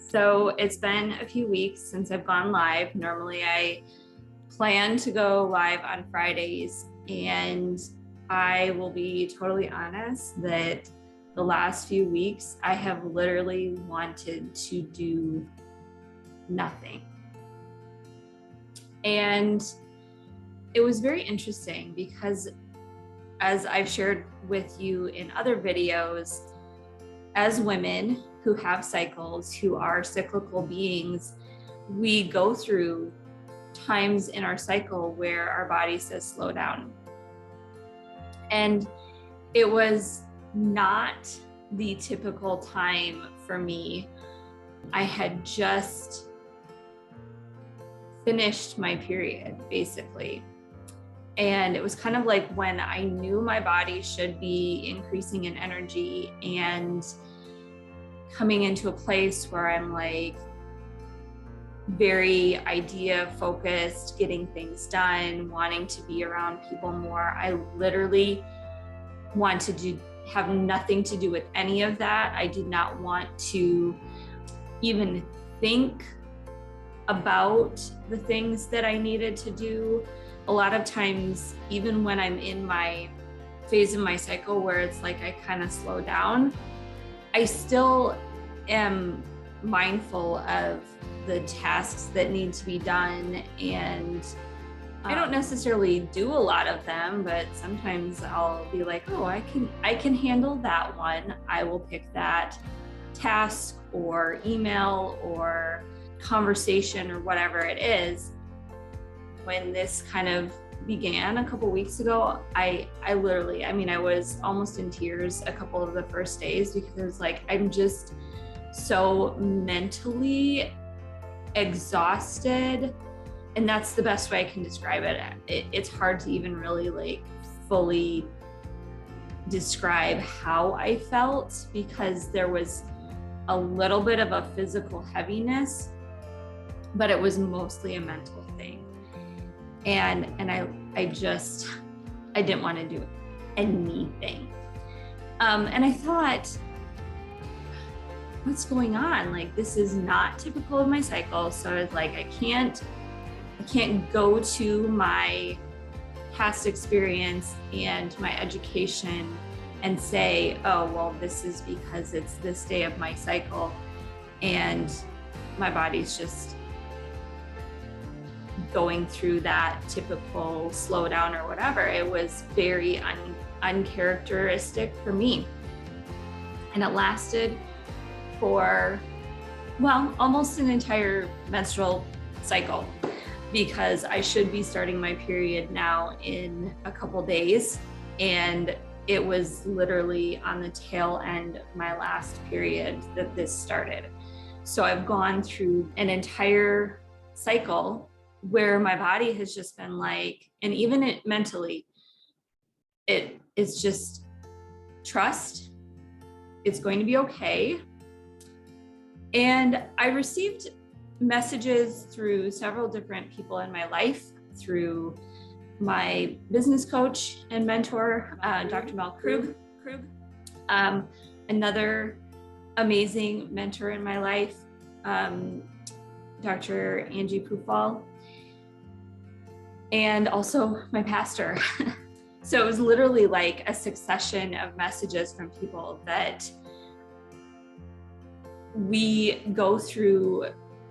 So it's been a few weeks since I've gone live. Normally I plan to go live on Fridays, and I will be totally honest that the last few weeks I have literally wanted to do nothing. And it was very interesting because, as I've shared with you in other videos, as women who have cycles, who are cyclical beings, we go through times in our cycle where our body says slow down. And it was not the typical time for me. I had just finished my period, basically. And it was kind of like when I knew my body should be increasing in energy and coming into a place where I'm like very idea focused, getting things done, wanting to be around people more. I literally wanted to have nothing to do with any of that. I did not want to even think about the things that I needed to do. A lot of times, even when I'm in my phase of my cycle where it's like I kind of slow down, I still am mindful of the tasks that need to be done. And I don't necessarily do a lot of them, but sometimes I'll be like, oh, I can handle that one. I will pick that task or email or conversation or whatever it is. When this kind of began a couple weeks ago, I was almost in tears a couple of the first days because it was like, I'm just so mentally exhausted. And that's the best way I can describe it. It's hard to even really like fully describe how I felt because there was a little bit of a physical heaviness, but it was mostly a mental thing. And I didn't want to do anything. And I thought, what's going on? Like, this is not typical of my cycle. So I was like, I can't go to my past experience and my education and say, oh, well, this is because it's this day of my cycle and my body's just going through that typical slowdown or whatever. It was very uncharacteristic for me. And it lasted for, well, almost an entire menstrual cycle, because I should be starting my period now in a couple days. And it was literally on the tail end of my last period that this started. So I've gone through an entire cycle where my body has just been like, and even it mentally, it's just trust, it's going to be okay. And I received messages through several different people in my life, through my business coach and mentor, Dr. Mel Krug, another amazing mentor in my life, Dr. Angie Pufal, and also my pastor. So it was literally like a succession of messages from people that we go through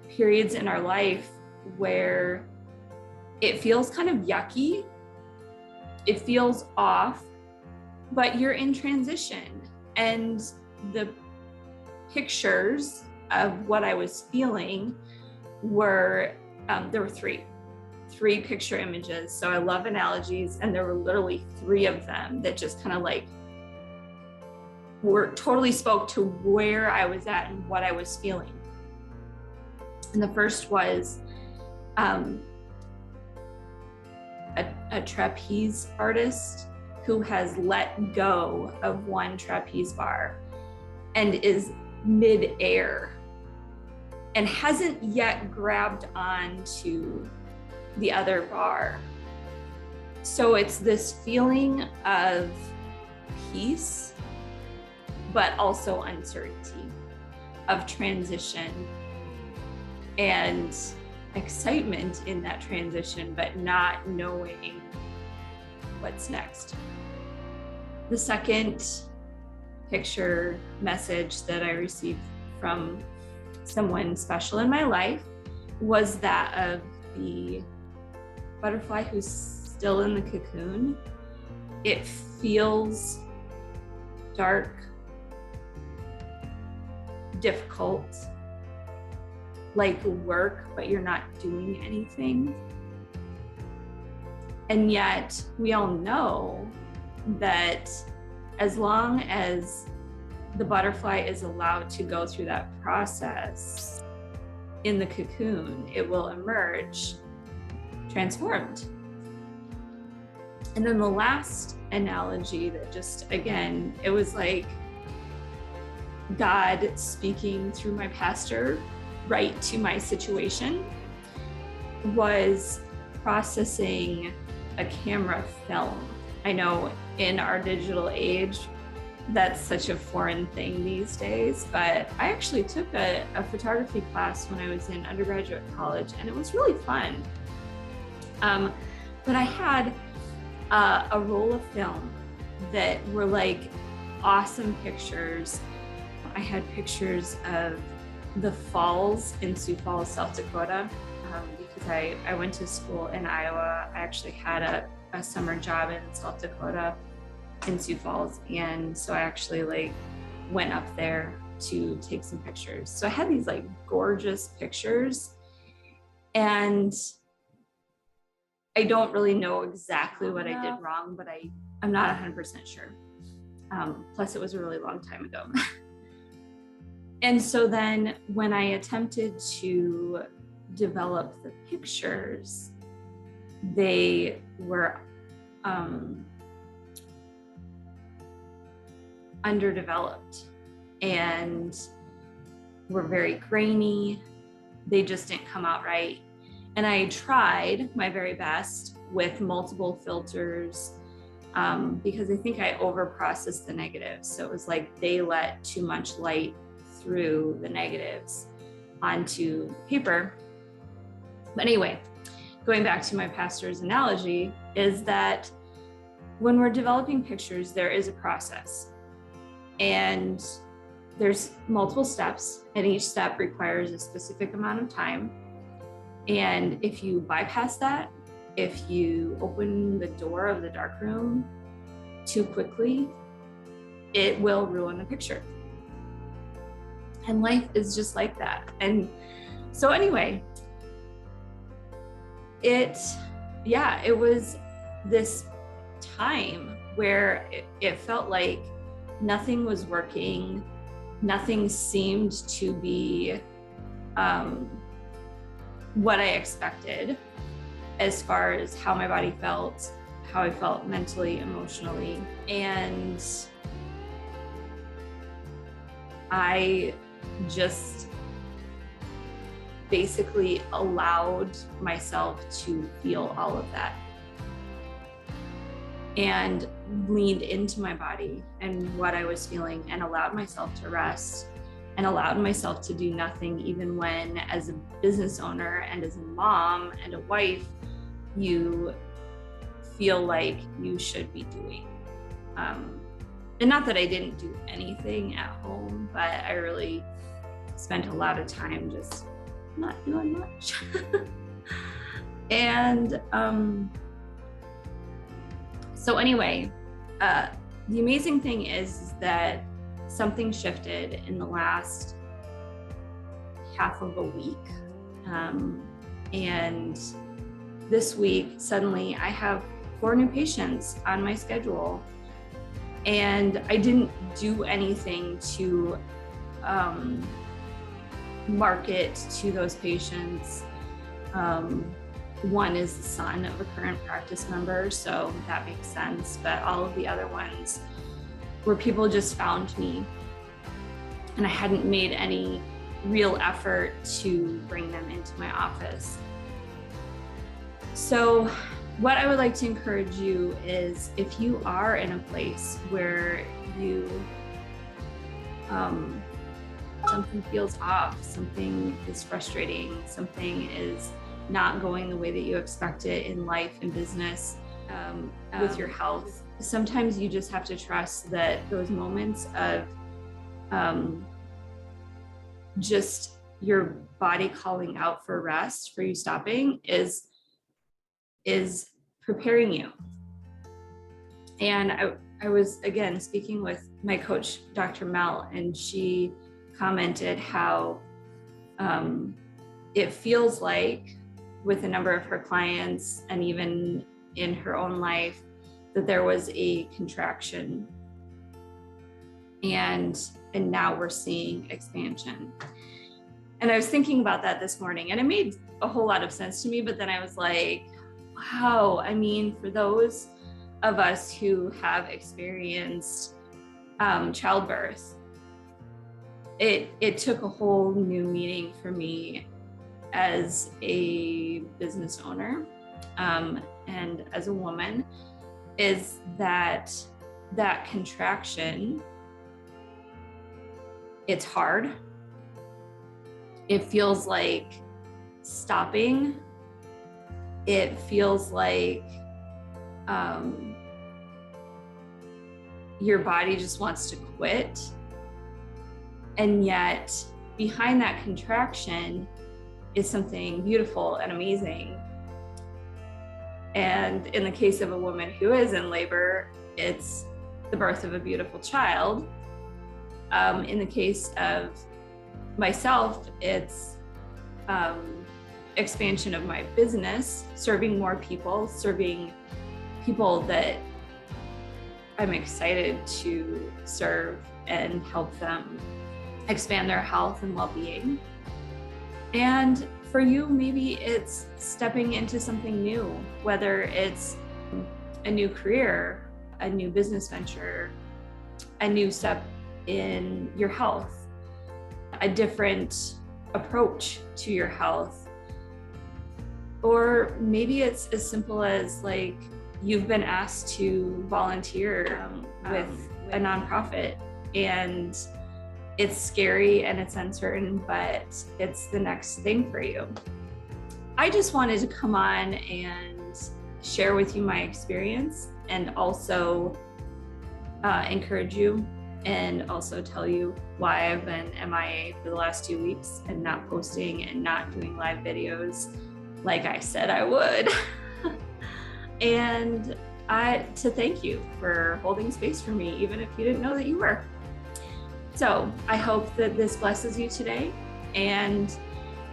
periods in our life where it feels kind of yucky, it feels off, but you're in transition. And the pictures of what I was feeling were, there were three picture images. So I love analogies, and there were literally three of them that just kind of like totally spoke to where I was at and what I was feeling. And the first was a trapeze artist who has let go of one trapeze bar and is mid-air and hasn't yet grabbed onto the other bar. So it's this feeling of peace, but also uncertainty, of transition. and excitement in that transition, but not knowing what's next. The second picture message that I received from someone special in my life was that of the butterfly who's still in the cocoon. It feels dark, difficult, like work, but you're not doing anything. And yet we all know that as long as the butterfly is allowed to go through that process in the cocoon, it will emerge transformed. And then the last analogy that just, again, it was like God speaking through my pastor right to my situation, was processing a camera film. I know in our digital age, that's such a foreign thing these days, but I actually took a photography class when I was in undergraduate college, and it was really fun. But I had a roll of film that were like awesome pictures. I had pictures of the falls in Sioux Falls, South Dakota, because I went to school in Iowa. I actually had a summer job in South Dakota in Sioux Falls, and so I actually like went up there to take some pictures. So I had these like gorgeous pictures, and I don't really know exactly what I did wrong, but I'm not 100% sure. Plus it was a really long time ago. And so then when I attempted to develop the pictures, they were underdeveloped and were very grainy. They just didn't come out right. And I tried my very best with multiple filters because I think I overprocessed the negatives. So it was like they let too much light through the negatives onto paper. But anyway, going back to my pastor's analogy, is that when we're developing pictures, there is a process. And there's multiple steps, and each step requires a specific amount of time. And if you bypass that, if you open the door of the darkroom too quickly, it will ruin the picture. And life is just like that. And so anyway, it was this time where it felt like nothing was working. Nothing seemed to be what I expected as far as how my body felt, how I felt mentally, emotionally. And I just basically allowed myself to feel all of that and leaned into my body and what I was feeling, and allowed myself to rest and allowed myself to do nothing, even when, as a business owner and as a mom and a wife, you feel like you should be doing. And not that I didn't do anything at home, but I really spent a lot of time just not doing much. And so anyway, the amazing thing is that something shifted in the last half of a week. And this week, suddenly I have 4 new patients on my schedule. And I didn't do anything to market to those patients. One is the son of a current practice member, so that makes sense. But all of the other ones where people just found me, and I hadn't made any real effort to bring them into my office. So what I would like to encourage you is, if you are in a place where you, some something feels off, something is frustrating, something is not going the way that you expect it in life and business, with your health. Sometimes you just have to trust that those moments of just your body calling out for rest, for you stopping, is preparing you. And I was, again, speaking with my coach, Dr. Mel, and she commented how it feels like with a number of her clients and even in her own life that there was a contraction, and now we're seeing expansion. And I was thinking about that this morning, and it made a whole lot of sense to me, but then I was like, wow, I mean, for those of us who have experienced childbirth, it took a whole new meaning for me as a business owner and as a woman, is that contraction, it's hard. It feels like stopping. It feels like your body just wants to quit. And yet behind that contraction is something beautiful and amazing. And in the case of a woman who is in labor, it's the birth of a beautiful child. In the case of myself, it's expansion of my business, serving more people, serving people that I'm excited to serve and help them expand their health and well-being. And for you, maybe it's stepping into something new, whether it's a new career, a new business venture, a new step in your health, a different approach to your health. Or maybe it's as simple as like you've been asked to volunteer with a nonprofit, and it's scary and it's uncertain, but it's the next thing for you. I just wanted to come on and share with you my experience, and also encourage you, and also tell you why I've been MIA for the last 2 weeks and not posting and not doing live videos like I said I would. And to thank you for holding space for me, even if you didn't know that you were. So I hope that this blesses you today. And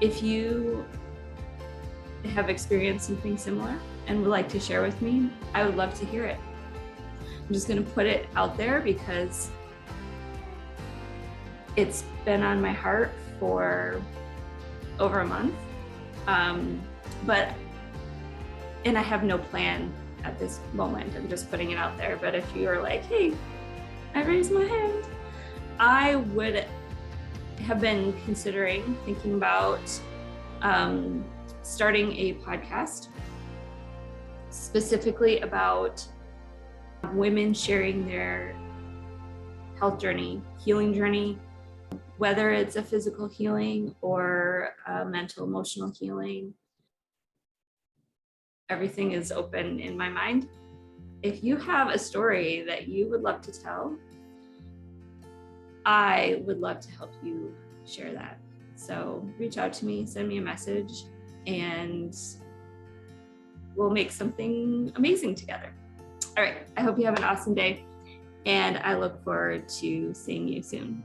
if you have experienced something similar and would like to share with me, I would love to hear it. I'm just going to put it out there because it's been on my heart for over a month. And I have no plan at this moment. I'm just putting it out there. But if you are like, hey, I raised my hand, I would have been thinking about starting a podcast specifically about women sharing their health journey, healing journey, whether it's a physical healing or a mental, emotional healing. Everything is open in my mind. If you have a story that you would love to tell, I would love to help you share that. So reach out to me, send me a message, and we'll make something amazing together. All right, I hope you have an awesome day, and I look forward to seeing you soon.